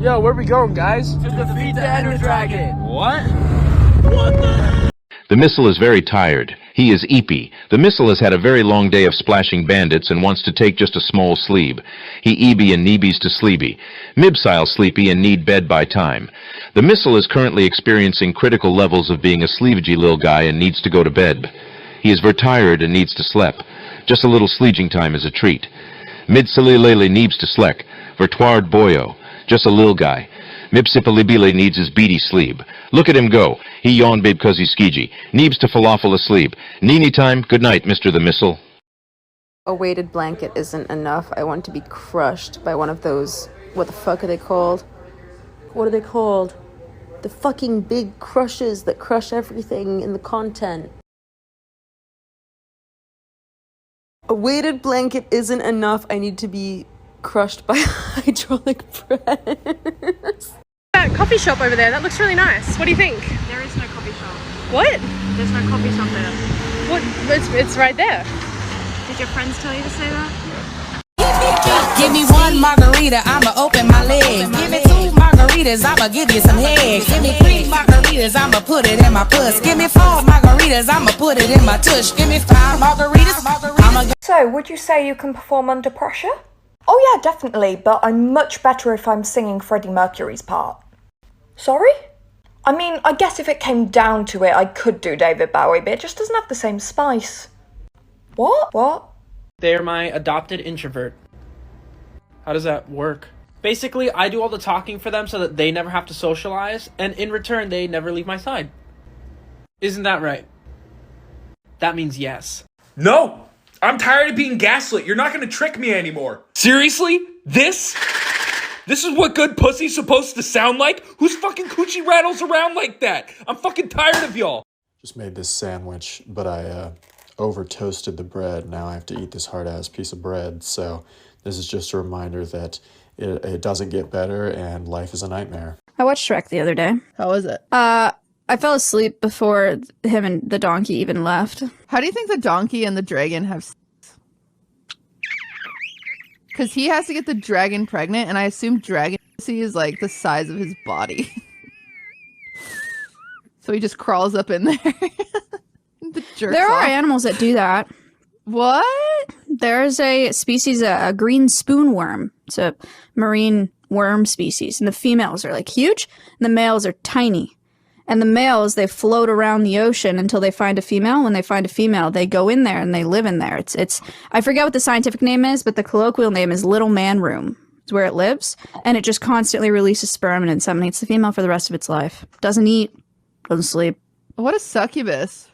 Yo, where we going, guys? To defeat the Ender Dragon. What? What the? The missile is very tired. He is eepy. The missile has had a very long day of splashing bandits and wants to take just a small sleep. He eeby and neebies to sleepy. Mibsile sleepy and need bed by time. The missile is currently experiencing critical levels of being a sleevagey lil guy and needs to go to bed. He is very tired and needs to slep. Just a little sleeging time is a treat. Mid-silly lele needs to sleck. Vertoird boyo. Just a lil guy. Mipsipalibile needs his beady sleep. Look at him go. He yawned babe cause he's skeegey. Neebs to falafel asleep. Neeny time, good night, Mr. the Missile. A weighted blanket isn't enough. I want to be crushed by one of those... What the fuck are they called? What are they called? The fucking big crushes that crush everything in the content. A weighted blanket isn't enough. I need to be crushed by hydraulic press. That coffee shop over there, that looks really nice. What do you think? There is no coffee shop. What? There's no coffee shop there. What? It's right there. Did your friends tell you to say that? Give me one margarita, I'ma open my legs. Give me two margaritas, I'ma give you some head. Give me three margaritas, I'ma put it in my puss. Give me four margaritas, I'ma put it in my tush. Give me five margaritas, I'ma... So, would you say you can perform under pressure? Oh yeah, definitely, but I'm much better if I'm singing Freddie Mercury's part. Sorry? I mean, I guess if it came down to it, I could do David Bowie, but it just doesn't have the same spice. What? What? They're my adopted introvert. How does that work? Basically, I do all the talking for them so that they never have to socialize, and in return, they never leave my side. Isn't that right? That means yes. No! I'm tired of being gaslit. You're not gonna trick me anymore. Seriously? This? This is what good pussy's supposed to sound like? Whose fucking coochie rattles around like that? I'm fucking tired of y'all. Just made this sandwich, but I over toasted the bread. Now I have to eat this hard-ass piece of bread. So this is just a reminder that it doesn't get better and life is a nightmare. I watched Shrek the other day. How was it? I fell asleep before him and the donkey even left. How do you think the donkey and the dragon have sex? Because he has to get the dragon pregnant, and I assume dragon pussy is like the size of his body. So he just crawls up in there. There are animals that do that. What? There's a species, a green spoonworm. It's a marine worm species, and the females are like huge, and the males are tiny. And the males, they float around the ocean until they find a female. When they find a female, they go in there and they live in there. It's I forget what the scientific name is, but the colloquial name is Little Man Room. It's where it lives, and it just constantly releases sperm and inseminates the female for the rest of its life. Doesn't eat, doesn't sleep. What a succubus.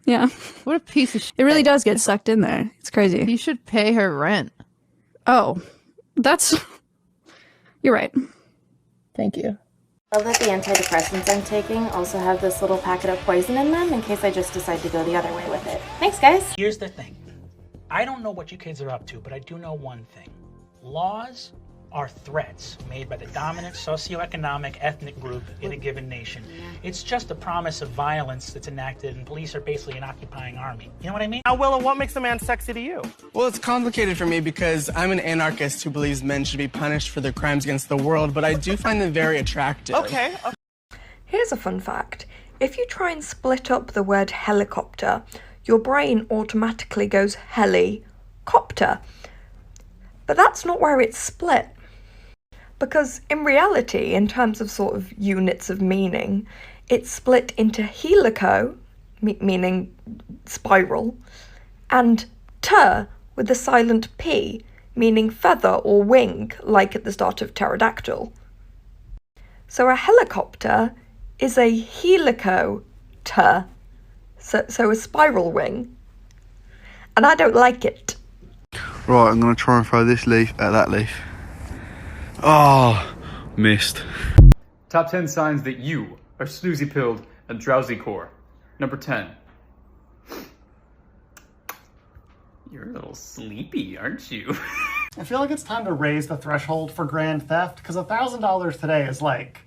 Yeah. What a piece of shit. It really does get sucked in there. It's crazy. You should pay her rent. Oh, that's... You're right. Thank you. I love that the antidepressants I'm taking also have this little packet of poison in them in case I just decide to go the other way with it. Thanks, guys. Here's the thing. I don't know what you kids are up to, but I do know one thing. Laws are threats made by the dominant socioeconomic ethnic group in a given nation. It's just a promise of violence that's enacted, and police are basically an occupying army. You know what I mean? Will, and what makes a man sexy to you? Well, it's complicated for me because I'm an anarchist who believes men should be punished for their crimes against the world, but I do find them very attractive. Okay. Here's a fun fact. If you try and split up the word helicopter, your brain automatically goes heli-copter. But that's not where it's split. Because in reality, in terms of sort of units of meaning, it's split into helico, meaning spiral, and ter, with the silent P, meaning feather or wing, like at the start of pterodactyl. So a helicopter is a helico-ter, so a spiral wing. And I don't like it. Right, I'm going to try and throw this leaf at that leaf. Oh, missed. Top 10 signs that you are snoozy-pilled and drowsy-core. Number 10. You're a little sleepy, aren't you? I feel like it's time to raise the threshold for grand theft, because $1,000 today is like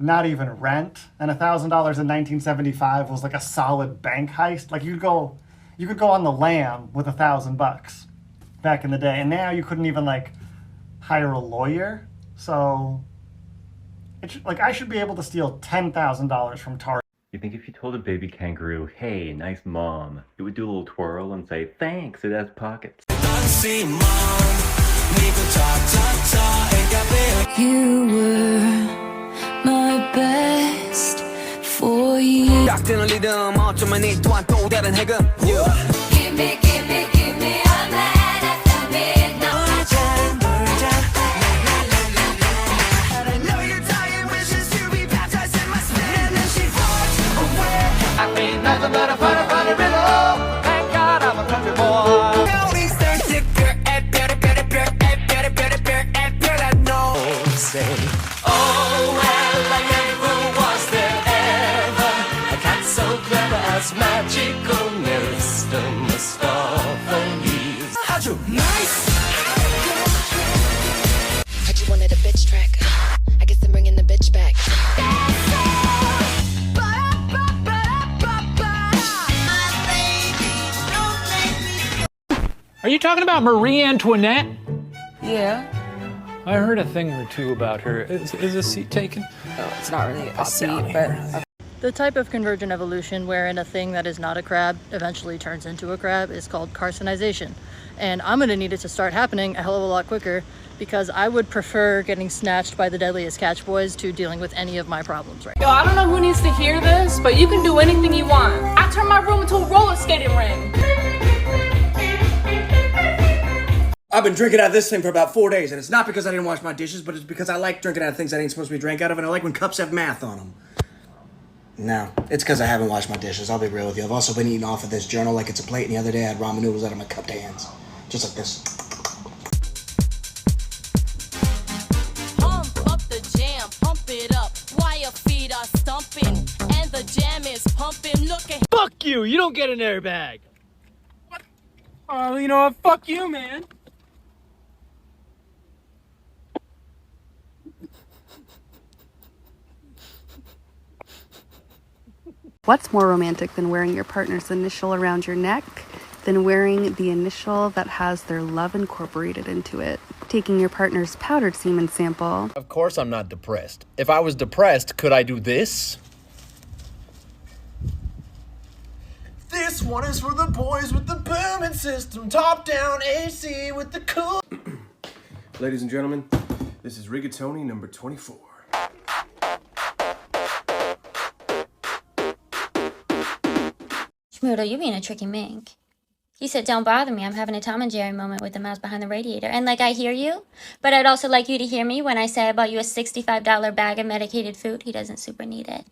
not even rent, and $1,000 in 1975 was like a solid bank heist. Like you could go on the lam with $1,000 back in the day, and now you couldn't even like hire a lawyer. So Like, I should be able to steal $10,000 from Target. You think if you told a baby kangaroo, hey, nice mom, it would do a little twirl and say, thanks, it has pockets. You were my best for you. Give me a man after midnight. And I know your dying wishes to be baptized in my sin. And she walked away. I mean, nothing but a funny riddle. Thank God I'm a country boy. Oh, well, I never was there ever a cat so clever as magical Mr. Mustafa. How'd you nice? Heard you wanted a bitch track. I guess I'm bringing the bitch back. Are you talking about Marie Antoinette? Yeah. I heard a thing or two about her. Is a seat taken? No, it's not really a seat, but... The type of convergent evolution wherein a thing that is not a crab eventually turns into a crab is called carcinization. And I'm gonna need it to start happening a hell of a lot quicker because I would prefer getting snatched by the deadliest catch boys to dealing with any of my problems right Yo, I don't know who needs to hear this, but you can do anything you want. I turned my room into a roller skating ring. I've been drinking out of this thing for about 4 days, and it's not because I didn't wash my dishes, but it's because I like drinking out of things I ain't supposed to be drank out of, and I like when cups have math on them. No, it's because I haven't washed my dishes, I'll be real with you. I've also been eating off of this journal like it's a plate, and the other day I had ramen noodles out of my cupped hands. Just like this. Pump up the jam, pump it up while your feet are stumping and the jam is pumping. Look at Fuck you! You don't get an airbag! What? Oh, you know what? Fuck you, man! What's more romantic than wearing your partner's initial around your neck? Than wearing the initial that has their love incorporated into it? Taking your partner's powdered semen sample. Of course I'm not depressed. If I was depressed, could I do this? This one is for the boys with the booming system, top down AC with the cool. Ladies and gentlemen, this is Rigatoni number 24. Schmoodle, you being a tricky mink. He said, don't bother me, I'm having a Tom and Jerry moment with the mouse behind the radiator. And like, I hear you, but I'd also like you to hear me when I say I bought you a $65 bag of medicated food. He doesn't super need it.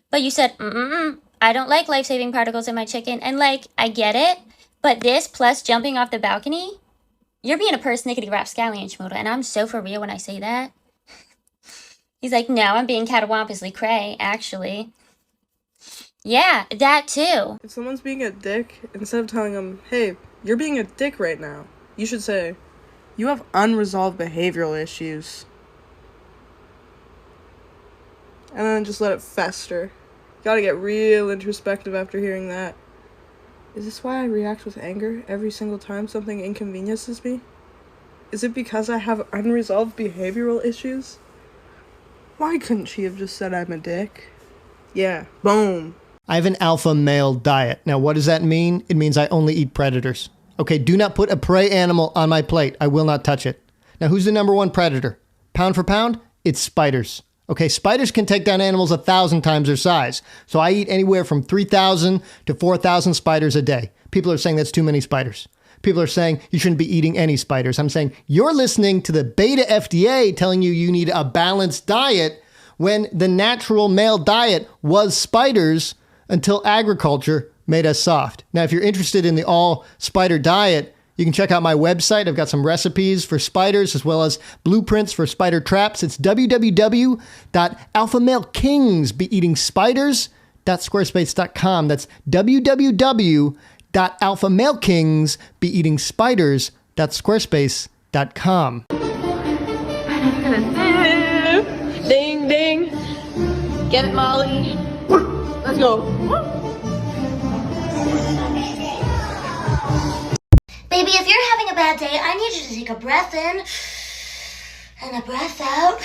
But you said, I don't like life-saving particles in my chicken. And like, I get it, but this plus jumping off the balcony, you're being a persnickety rapscallion, Schmoodle, and I'm so for real when I say that. He's like, no, I'm being catawampously cray, actually. Yeah, that too. If someone's being a dick, instead of telling them, hey, you're being a dick right now, you should say, you have unresolved behavioral issues. And then just let it fester. Gotta get real introspective after hearing that. Is this why I react with anger every single time something inconveniences me? Is it because I have unresolved behavioral issues? Why couldn't she have just said I'm a dick? Yeah, boom. I have an alpha male diet. Now, what does that mean? It means I only eat predators. Okay, do not put a prey animal on my plate. I will not touch it. Now, who's the number one predator? Pound for pound? It's spiders. Okay, spiders can take down animals 1,000 times their size. So I eat anywhere from 3,000 to 4,000 spiders a day. People are saying that's too many spiders. People are saying you shouldn't be eating any spiders. I'm saying you're listening to the beta FDA telling you you need a balanced diet when the natural male diet was spiders until agriculture made us soft. Now, if you're interested in the all spider diet, you can check out my website. I've got some recipes for spiders as well as blueprints for spider traps. It's www.alphamalekingsbeeatingspiders.squarespace.com. That's www.alphamalekingsbeeatingspiders.squarespace.com. Ding, ding. Get it, Molly. Let's go. Baby, if you're having a bad day, I need you to take a breath in and a breath out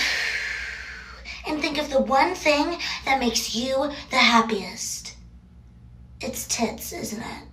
and think think of the one thing that makes you the happiest. It's tits, isn't it?